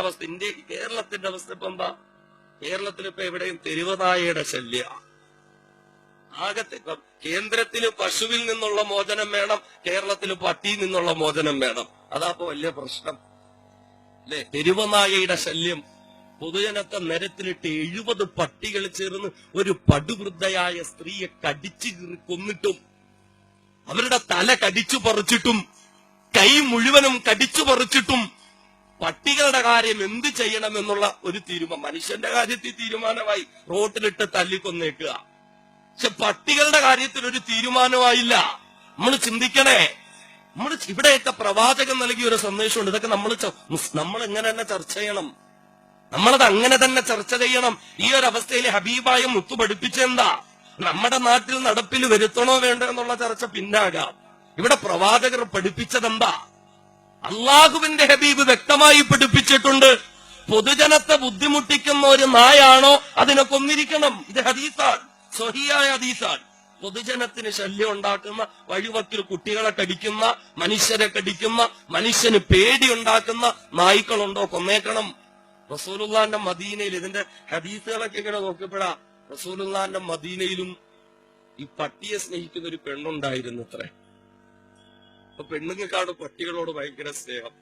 അവസ്ഥ, കേരളത്തിന്റെ അവസ്ഥ ഇപ്പൊ എന്താ? കേരളത്തിലിപ്പോ എവിടെയും തെരുവനായയുടെ ശല്യ. ആകത്തെ ഇപ്പം കേന്ദ്രത്തില് പശുവിൽ നിന്നുള്ള മോചനം വേണം, കേരളത്തില് പട്ടിയിൽ നിന്നുള്ള മോചനം വേണം. അതാപ്പോ വലിയ പ്രശ്നം അല്ലെ? തെരുവനായയുടെ ശല്യം. പൊതുജനത്തെ നിരത്തിലിട്ട് 70 പട്ടികൾ ചേർന്ന് ഒരു പടുവൃദ്ധയായ സ്ത്രീയെ കടിച്ചു കൊന്നിട്ടും, അവരുടെ തല കടിച്ചു പറിച്ചിട്ടും, കൈ മുഴുവനും കടിച്ചു പറിച്ചിട്ടും പട്ടികളുടെ കാര്യം എന്ത് ചെയ്യണമെന്നുള്ള ഒരു തീരുമാനം. മനുഷ്യന്റെ കാര്യത്തിൽ തീരുമാനമായി, റോട്ടിലിട്ട് തല്ലിക്കൊന്നേക്കുക. പക്ഷെ പട്ടികളുടെ കാര്യത്തിൽ ഒരു തീരുമാനമായില്ല. നമ്മൾ ചിന്തിക്കണേ. നമ്മൾ ഇവിടെയൊക്കെ പ്രവാചകൻ നൽകിയ ഒരു സന്ദേശമുണ്ട്. ഇതൊക്കെ നമ്മൾ എങ്ങനെ തന്നെ ചർച്ച ചെയ്യണം. നമ്മളത് അങ്ങനെ തന്നെ ചർച്ച ചെയ്യണം. ഈ ഒരു അവസ്ഥയിൽ ഹബീബായ മുത്തു പഠിപ്പിച്ചെന്താ? നമ്മുടെ നാട്ടിൽ നടപ്പിൽ വരുത്തണോ വേണ്ടോ എന്നുള്ള ചർച്ച പിന്നാകാം. ഇവിടെ പ്രവാചകർ പഠിപ്പിച്ചതെന്താ? അള്ളാഹുവിന്റെ ഹബീബ് വ്യക്തമായി പഠിപ്പിച്ചിട്ടുണ്ട്. പൊതുജനത്തെ ബുദ്ധിമുട്ടിക്കുന്ന ഒരു നായാണോ അതിനെ കൊന്നിരിക്കണം. ഇത് ഹദീസാണ്, സ്വഹീഹായ ഹദീസാണ്. പൊതുജനത്തിന് ശല്യം ഉണ്ടാക്കുന്ന, വഴിവക്കിൽ കുട്ടികളെ കടിക്കുന്ന, മനുഷ്യരെ കടിക്കുന്ന, മനുഷ്യന് പേടി ഉണ്ടാക്കുന്ന നായ്ക്കളുണ്ടോ കൊന്നേക്കണം. റസൂലുള്ളാന്റെ മദീനയിൽ ഇതിന്റെ ഹദീസുകളൊക്കെ ഇങ്ങനെ നോക്കിയപ്പോഴാ റസൂലുള്ളാന്റെ മദീനയിലും ഈ പട്ടിയെ സ്നേഹിക്കുന്ന ഒരു പെണ്ണുണ്ടായിരുന്നു അത്രേ. അപ്പൊ പെണ്ണുങ്ങൾക്കാണ് പട്ടികളോട് ഭയങ്കര സ്നേഹം.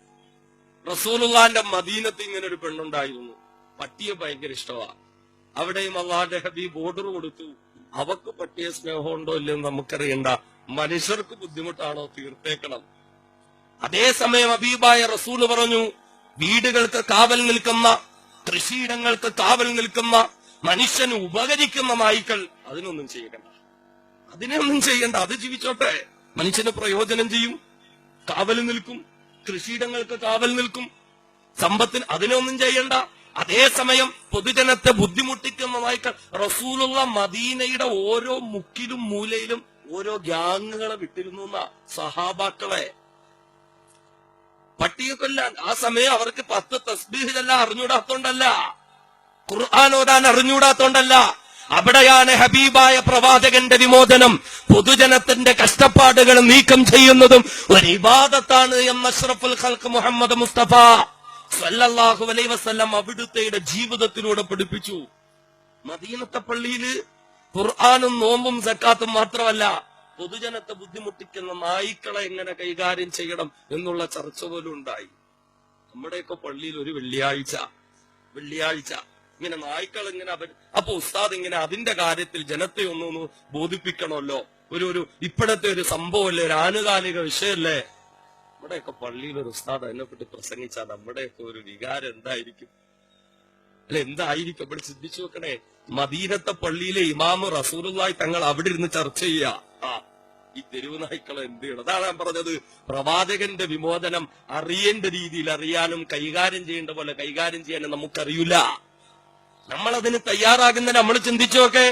റസൂലുള്ളാന്റെ മദീനത്ത് ഇങ്ങനെ ഒരു പെണ്ണുണ്ടായിരുന്നു, പട്ടിയെ ഭയങ്കര ഇഷ്ടമാ. അവിടെയും അള്ളാഹുവിന്റെ ഹബീബ് ഓർഡർ കൊടുത്തു, അവക്ക് പട്ടിയെ സ്നേഹമുണ്ടോ ഇല്ലെന്ന് നമുക്കറിയണ്ട, മനുഷ്യർക്ക് ബുദ്ധിമുട്ടാണോ തീർത്തേക്കണം. അതേസമയം ഹബീബായ റസൂല് പറഞ്ഞു, വീടുകൾക്ക് കാവൽ നിൽക്കുന്ന, കൃഷിയിടങ്ങൾക്ക് കാവൽ നിൽക്കുന്ന, മനുഷ്യന് ഉപകരിക്കുന്ന നായ്ക്കൾ അതിനൊന്നും ചെയ്യണ്ട, അതിനൊന്നും ചെയ്യണ്ട. അത് ജീവിച്ചോട്ടെ, മനുഷ്യന് പ്രയോജനം ചെയ്യും, കാവൽ നിൽക്കും, കൃഷിയിടങ്ങൾക്ക് കാവൽ നിൽക്കും, സമ്പത്തിന്, അതിനൊന്നും ചെയ്യണ്ട. അതേസമയം പൊതുജനത്തെ ബുദ്ധിമുട്ടിക്കുന്ന നായ്ക്കൾ. റസൂലുള്ള മദീനയുടെ ഓരോ മുക്കിലും മൂലയിലും ഓരോ ഗ്യാങ്ങുകളെ വിട്ടിരുന്നു സഹാബാക്കളെ. പട്ടിയെ കൊല്ലാൻ. ആ സമയം അവർക്ക് 10 തസ്ബീഹ് ചെല്ലാൻ അറിഞ്ഞൂടാത്തോണ്ടല്ല, ഖുർആൻ ഓതാൻ അറിഞ്ഞൂടാത്തോണ്ടല്ല. അവിടെയാണ് ഹബീബായ പ്രവാചകന്റെ വിമോചനം. പൊതുജനത്തിന്റെ കഷ്ടപ്പാടുകൾ നീക്കം ചെയ്യുന്നതും ഒരു ഇബാദത്താണ് എന്ന് അഷ്റഫുൽ ഖൽഖ് മുഹമ്മദ് മുസ്തഫ സല്ലല്ലാഹു അലൈഹി വസല്ലം അവിടുത്തെ ജീവിതത്തിലൂടെ പഠിപ്പിച്ചു. മദീനത്തെ പള്ളിയില് ഖുർആനും നോമ്പും സക്കാത്തും മാത്രമല്ല, പൊതുജനത്തെ ബുദ്ധിമുട്ടിക്കുന്ന നായ്ക്കളെ എങ്ങനെ കൈകാര്യം ചെയ്യണം എന്നുള്ള ചർച്ച പോലും ഉണ്ടായി. നമ്മുടെയൊക്കെ പള്ളിയിൽ ഒരു വെള്ളിയാഴ്ച ഇങ്ങനെ നായ്ക്കൾ ഇങ്ങനെ അപ്പൊ ഉസ്താദ് ഇങ്ങനെ അതിന്റെ കാര്യത്തിൽ ജനത്തെ ഒന്നൊന്ന് ബോധിപ്പിക്കണമല്ലോ. ഒരു ഇപ്പോഴത്തെ ഒരു സംഭവമല്ലേ, ഒരു ആനുകാലിക വിഷയമല്ലേ. നമ്മുടെയൊക്കെ പള്ളിയിൽ ഒരു ഉസ്താദ് അതിനെപ്പറ്റി പ്രസംഗിച്ചാൽ നമ്മുടെയൊക്കെ ഒരു വികാരം എന്തായിരിക്കും അല്ലെ? എന്തായിരിക്കും? ഇവിടെ ചിന്തിച്ചു നോക്കണേ. മദീനത്തെ പള്ളിയിലെ ഇമാമ് റസൂലുള്ളാഹി തങ്ങൾ അവിടെ ഇരുന്ന് ചർച്ച ചെയ്യാ, ഈ തെരുവ് നായ്ക്കളെ എന്ത് ചെയ്യണം. അതാണ് ഞാൻ പറഞ്ഞത്, പ്രവാചകന്റെ വിമോചനം അറിയേണ്ട രീതിയിൽ അറിയാനും കൈകാര്യം ചെയ്യേണ്ട പോലെ കൈകാര്യം ചെയ്യാനും നമുക്കറിയില്ല. നമ്മളതിന് തയ്യാറാകുന്ന നമ്മൾ ചിന്തിച്ചു നോക്കെ.